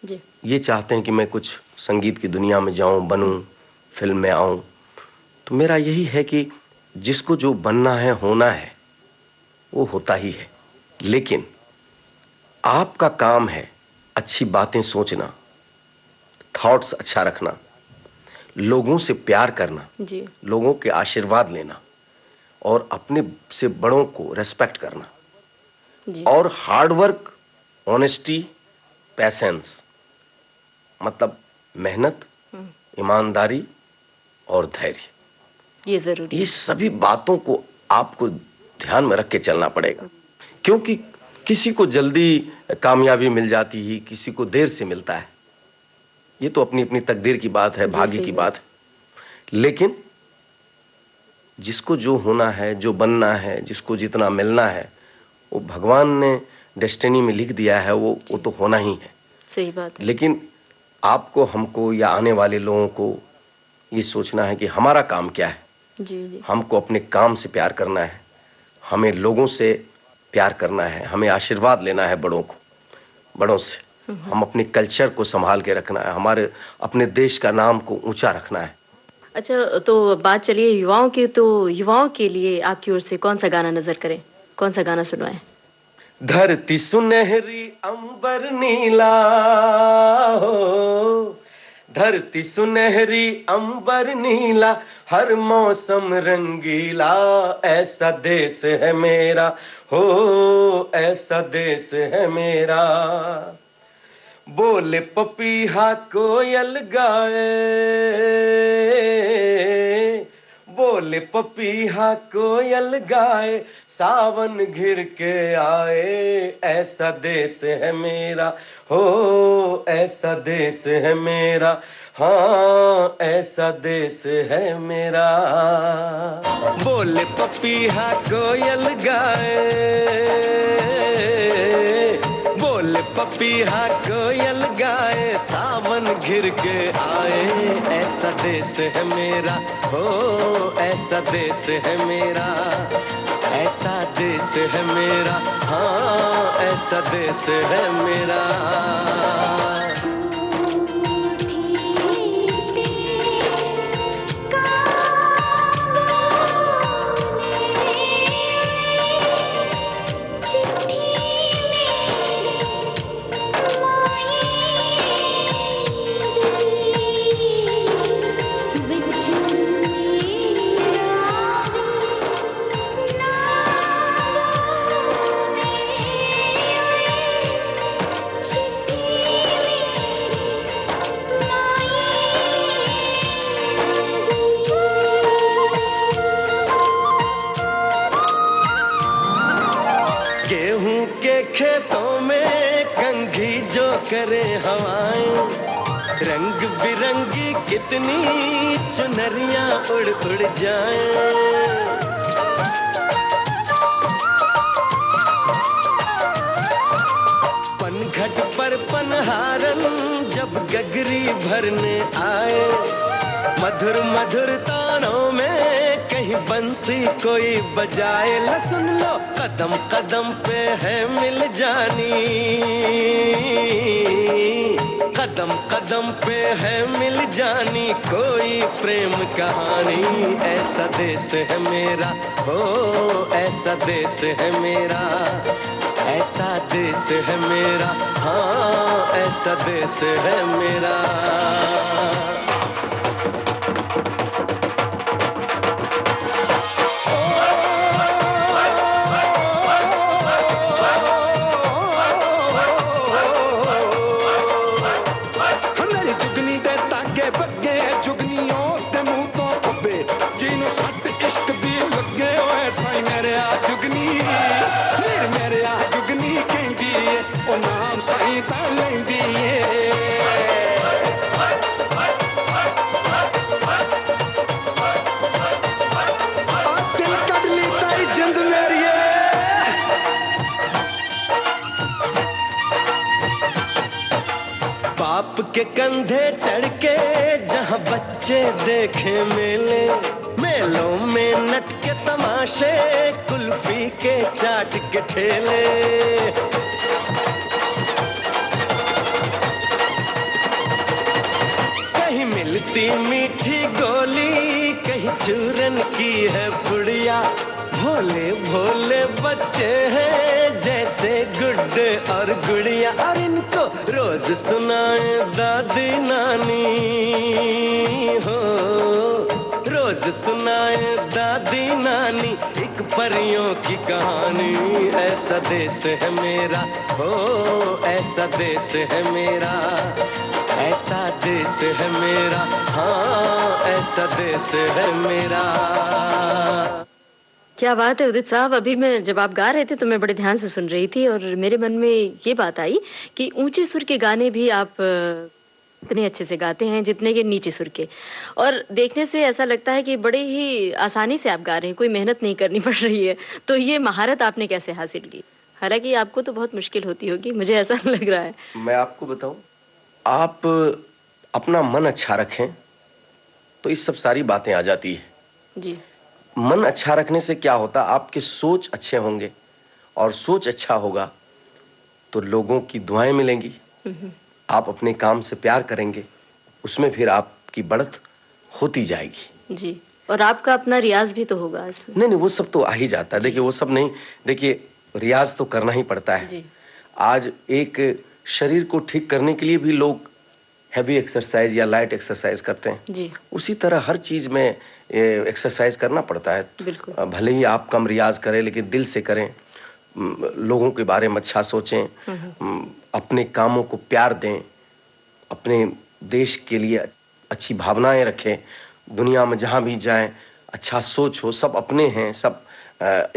जी, ये चाहते हैं कि मैं कुछ संगीत की दुनिया में जाऊं, बनूं, फिल्म में आऊं, तो मेरा यही है कि जिसको जो बनना है, होना है, वो होता ही है। लेकिन आपका काम है अच्छी बातें सोचना, थॉट्स अच्छा रखना, लोगों से प्यार करना जी, लोगों के आशीर्वाद लेना, और अपने से बड़ों को रेस्पेक्ट करना जी। और हार्ड वर्क, ऑनेस्टी, पैसेंस, मतलब मेहनत, ईमानदारी और धैर्य, ये जरूरी, ये सभी बातों को आपको ध्यान में रख के चलना पड़ेगा। क्योंकि किसी को जल्दी कामयाबी मिल जाती है, किसी को देर से मिलता है, ये तो अपनी अपनी तकदीर की बात है, भाग्य की बात है। लेकिन जिसको जो होना है, जो बनना है, जिसको जितना मिलना है, वो भगवान ने डेस्टिनी में लिख दिया है, वो तो होना ही है। सही बात है। लेकिन आपको, हमको या आने वाले लोगों को ये सोचना है कि हमारा काम क्या है। जी जी। हमको अपने काम से प्यार करना है, हमें लोगों से प्यार करना है, हमें आशीर्वाद लेना है बड़ों से। हम अपने कल्चर को संभाल के रखना है, हमारे अपने देश का नाम को ऊंचा रखना है। अच्छा, तो बात चलिए युवाओं की, तो युवाओं के लिए आपकी ओर से कौन सा गाना नजर करें, कौन सा गाना सुनवाएं? धरती सुनहरी अंबर नीला हो, धरती सुनहरी अंबर नीला, हर मौसम रंगीला, ऐसा देश है मेरा हो, ऐसा देश है मेरा। बोले पपीहा कोयल गाए, बोले पपीहा कोयल गाए, सावन घिर के आए, ऐसा देश है मेरा हो, ऐसा देश है मेरा, हाँ ऐसा देश है मेरा। बोले पपीहा कोयल गाए, बोले पपीहा कोयल गाए, सावन घिर के आए, ऐसा देश है मेरा हो, ऐसा देश है मेरा, ऐसा देश है मेरा, हाँ ऐसा देश है मेरा। गेहूं के खेतों में कंघी जो करे हवाएं, रंग बिरंगी कितनी चुनरियां उड़ उड़ जाएं। पनघट पर पनहारन जब गगरी भरने आए, मधुर मधुर तानों में कहीं बंसी कोई बजाए, ला सुन लो कदम कदम पे है मिल जानी, कदम कदम पे है मिल जानी कोई प्रेम कहानी, ऐसा देश है मेरा हो, ऐसा देश है मेरा, ऐसा देश है मेरा, हाँ ऐसा देश है मेरा। बाप के कंधे चढ़ के जहाँ बच्चे देखे मेले, मेलों में नट के तमाशे, कुल्फी के चाट के ठेले। कहीं मिलती मीठी गोली, कहीं चूरन की है पुड़िया, भोले भोले बच्चे हैं जैसे गुड्डे और गुड़िया, और इनको रोज सुनाए दादी नानी हो, रोज सुनाए दादी नानी एक परियों की कहानी, ऐसा देश है मेरा हो, ऐसा देश है मेरा, ऐसा देश है मेरा, हाँ ऐसा देश है मेरा। क्या बात है उदित साहब, अभी मैं जब आप गा रहे थे तो मैं बड़े ध्यान से सुन रही थी और मेरे मन में ये बात आई कि ऊंचे सुर के गाने भी आप इतने अच्छे से गाते हैं जितने के नीचे सुर के। और देखने से ऐसा लगता है कि बड़े ही आसानी से आप गा रहे हैं, कोई मेहनत नहीं करनी पड़ रही है। तो ये महारत आपने कैसे हासिल की? हालांकि आपको तो बहुत मुश्किल होती होगी, मुझे ऐसा लग रहा है। मैं आपको बताऊं, आप अपना मन अच्छा रखें तो इस सब सारी बातें आ जाती है जी। मन अच्छा रखने से क्या होता, आपके सोच अच्छे होंगे और सोच अच्छा होगा तो लोगों की दुआएं मिलेंगी, आप अपने काम से प्यार करेंगे, उसमें फिर आपकी बढ़त होती जाएगी। जी। और आपका अपना रियाज भी तो होगा इसमें। नहीं, वो सब तो आ ही जाता है। देखिए वो सब नहीं, देखिए रियाज तो करना ही पड़ता है जी। आज एक शरीर को ठीक करने के लिए भी लोग हैवी एक्सरसाइज या लाइट एक्सरसाइज करते हैं जी। उसी तरह हर चीज में एक्सरसाइज करना पड़ता है। बिल्कुल। भले ही आप कम रियाज करें लेकिन दिल से करें, लोगों के बारे में अच्छा सोचें, अपने कामों को प्यार दें, अपने देश के लिए अच्छी भावनाएं रखें, दुनिया में जहां भी जाएं अच्छा सोच हो, सब अपने हैं, सब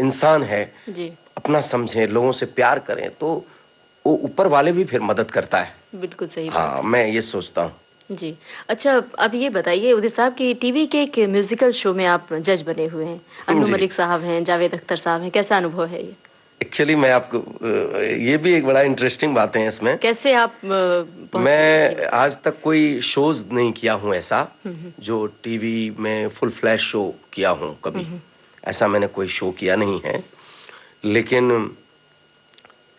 इंसान है जी। अपना समझें, लोगों से प्यार करें तो वो ऊपर वाले भी फिर मदद करता है। बिल्कुल सही बात हाँ, मैं ये सोचता हूँ। जी। अच्छा, अब ये बताइए उदित साहब कि टीवी के एक म्यूजिकल शो में आप जज बने हुए हैं, अन्नू जी। मलिक साहब हैं, जावेद अख्तर साहब हैं, कैसा अनुभव है ये? एक्चुअली मैं आपको ये भी एक बड़ा इंटरेस्टिंग बात है इसमें। कैसे आप पहुंचे? मैं आज तक कोई शोज नहीं किया हूँ ऐसा जो टीवी में फुल फ्लैश शो किया हूँ कभी, ऐसा मैंने कोई शो किया नहीं है। लेकिन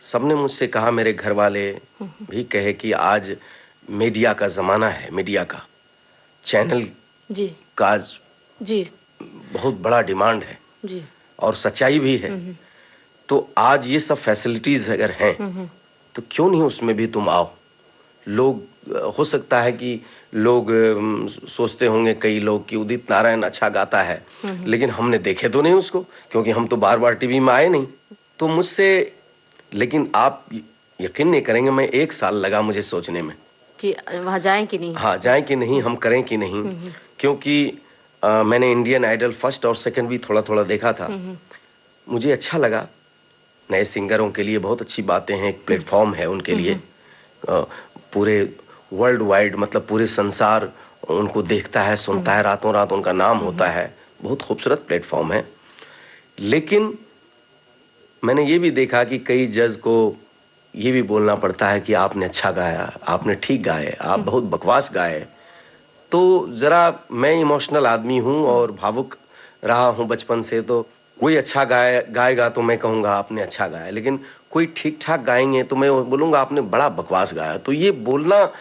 सबने मुझसे कहा, मेरे घर वाले भी कहे कि आज मीडिया का जमाना है, मीडिया का चैनल जी। का आज जी। बहुत बड़ा डिमांड है जी। और सच्चाई भी है। तो आज ये सब फैसिलिटीज अगर हैं तो क्यों नहीं उसमें भी तुम आओ। लोग, हो सकता है कि लोग सोचते होंगे कई लोग कि उदित नारायण अच्छा गाता है, लेकिन हमने देखे तो नहीं उसको, क्योंकि हम तो बार बार टीवी में आए नहीं। तो मुझसे, लेकिन आप यकीन नहीं करेंगे, मैं 1 साल लगा मुझे सोचने में कि वहां जाएं कि नहीं। हाँ, जाएं कि नहीं, हम करें कि नहीं। क्योंकि मैंने इंडियन आइडल फर्स्ट और सेकंड भी थोड़ा थोड़ा देखा था। मुझे अच्छा लगा, नए सिंगरों के लिए बहुत अच्छी बातें हैं, एक प्लेटफॉर्म है उनके लिए, पूरे वर्ल्ड वाइड, मतलब पूरे संसार उनको देखता है, सुनता है, रातों रात उनका नाम होता है, बहुत खूबसूरत प्लेटफॉर्म है। लेकिन मैंने ये भी देखा कि कई जज को ये भी बोलना पड़ता है कि आपने अच्छा गाया, आपने ठीक गाए, आप बहुत बकवास गाए। तो जरा मैं इमोशनल आदमी हूँ और भावुक रहा हूँ बचपन से, तो कोई अच्छा गाएगा तो मैं कहूँगा आपने अच्छा गाया, लेकिन कोई ठीक ठाक गाएंगे तो मैं बोलूँगा आपने बड़ा बकवास गाया। तो ये बोलना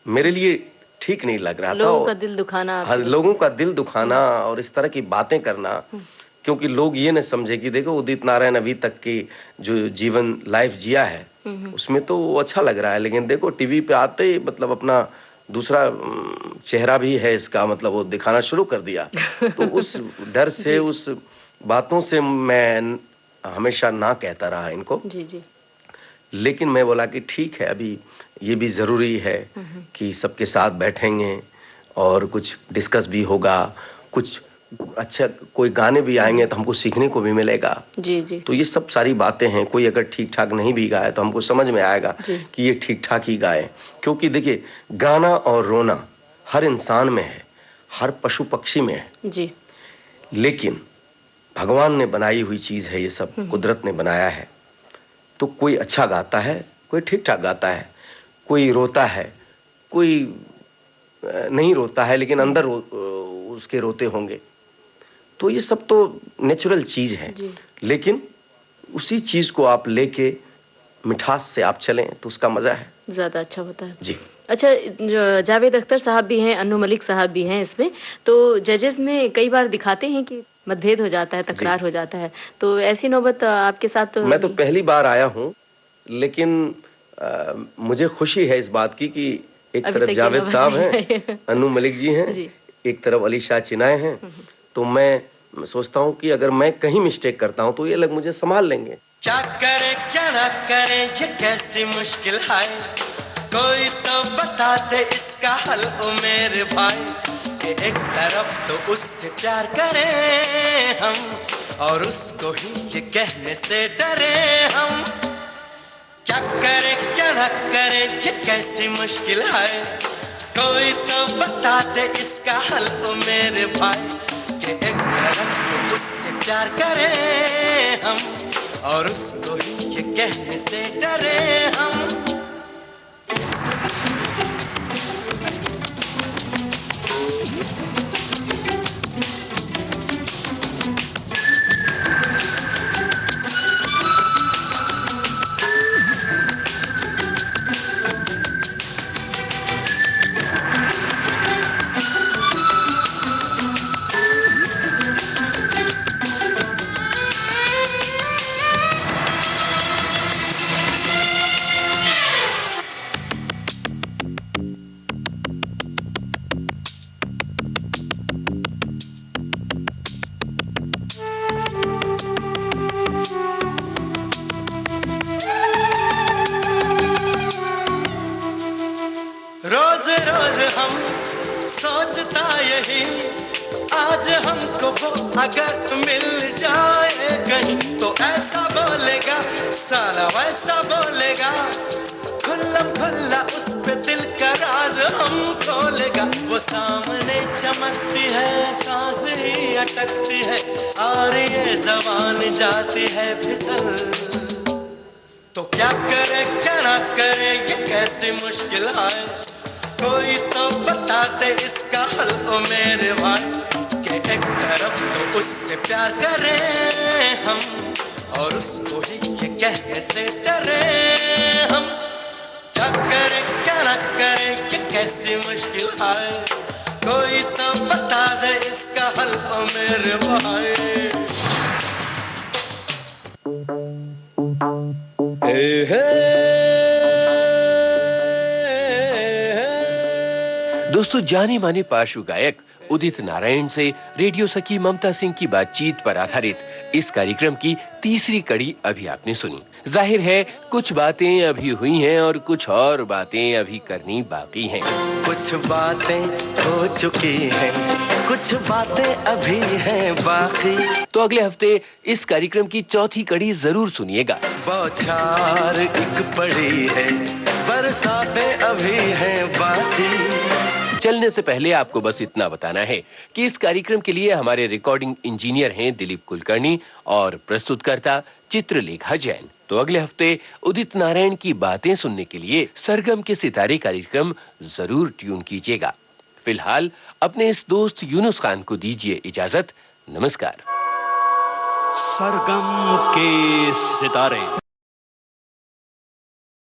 मेरे लिए ठीक नहीं लग रहा था। लोगों का दिल दुखाना। हाँ, लोगों का दिल दुखाना और इस तरह की बातें करना, क्योंकि लोग ये न समझे कि देखो उदित नारायण अभी तक की जो जीवन लाइफ जिया है उसमें तो वो अच्छा लग रहा है, लेकिन देखो टीवी पे आते ही मतलब अपना दूसरा चेहरा भी है इसका, मतलब वो दिखाना शुरू कर दिया। तो उस डर से, उस बातों से मैं हमेशा ना कहता रहा इनको। जी जी। लेकिन मैं बोला कि ठीक है, अभी ये भी जरूरी है कि सबके साथ बैठेंगे और कुछ डिस्कस भी होगा, कुछ अच्छा कोई गाने भी आएंगे तो हमको सीखने को भी मिलेगा। जी जी। तो ये सब सारी बातें हैं। कोई अगर ठीक ठाक नहीं भी गाए तो हमको समझ में आएगा कि ये ठीक ठाक ही गाए, क्योंकि देखिए गाना और रोना हर इंसान में है, हर पशु पक्षी में है जी। लेकिन भगवान ने बनाई हुई चीज है, ये सब कुदरत ने बनाया है। तो कोई अच्छा गाता है, कोई ठीक ठाक गाता है, कोई रोता है, कोई नहीं रोता है लेकिन अंदर उसके रोते होंगे। तो ये सब तो नेचुरल चीज है, लेकिन उसी चीज को आप लेके मिठास से आप चलें तो उसका मजा है, ज्यादा अच्छा होता है जी। अच्छा, जावेद अख्तर साहब भी हैं, अन्नू मलिक साहब भी हैं इसमें, तो जजेस में कई बार दिखाते हैं कि मतभेद हो जाता है, तकरार हो जाता है, तो ऐसी नौबत आपके साथ? मैं तो पहली बार आया हूँ, लेकिन मुझे खुशी है इस बात की कि एक तरफ जावेद साहब हैं, अन्नू मलिक जी हैं, एक तरफ अली शाह चिनाए हैं। तो मैं सोचता हूँ कि अगर मैं कहीं मिस्टेक करता हूँ तो ये लोग मुझे संभाल लेंगे। क्या करे क्या ना करे ये कैसी मुश्किल है, कोई तो बता दे इसका हल ओ मेरे भाई। कि एक तरफ तो उससे प्यार करें हम और उसको ही ये कहने से डरे हम। क्या करे क्या ना करे ये कैसी मुश्किल है, कोई तो बता दे इसका हल ओ मेरे भाई, कि एक तरफ तो उससे प्यार करें हम और उसको ही ये कहने से डरे हम। रोज रोज हम सोचता यही, आज हमको वो अगर मिल जाए कहीं तो ऐसा बोलेगा, साला वैसा बोलेगा, खुल्लम खुल्ला उस पे दिल का राज हम खोलेगा। वो सामने चमकती है, सांस ही अटकती है और ये ज़बान जाती है फिसल। तो क्या करे क्या ना करे ये कैसी मुश्किल आए, कोई तो बता दे इसका हल ओ मेरे भाई, कि एक तरफ तो उससे प्यार करें हम और उसको ही ये कहने से डरे हम। क्या करे क्या ना करे ये कैसी मुश्किल आए, कोई तो बता दे इसका हल ओ मेरे भाई। दोस्तों, जाने माने पार्श्व गायक उदित नारायण से रेडियो सखी ममता सिंह की बातचीत पर आधारित इस कार्यक्रम की तीसरी कड़ी अभी आपने सुनी। जाहिर है कुछ बातें अभी हुई हैं और कुछ और बातें अभी करनी बाकी हैं। कुछ बातें हो चुकी हैं, कुछ बातें अभी हैं बाकी। तो अगले हफ्ते इस कार्यक्रम की चौथी कड़ी जरूर सुनिएगा। बौछार एक पड़ी है, बरसातें अभी हैं बाकी। चलने से पहले आपको बस इतना बताना है कि इस कार्यक्रम के लिए हमारे रिकॉर्डिंग इंजीनियर हैं दिलीप कुलकर्णी और प्रस्तुतकर्ता चित्रलेखा जैन। तो अगले हफ्ते उदित नारायण की बातें सुनने के लिए सरगम के सितारे कार्यक्रम जरूर ट्यून कीजिएगा। फिलहाल अपने इस दोस्त यूनुस खान को दीजिए इजाजत। नमस्कार। सरगम के सितारे।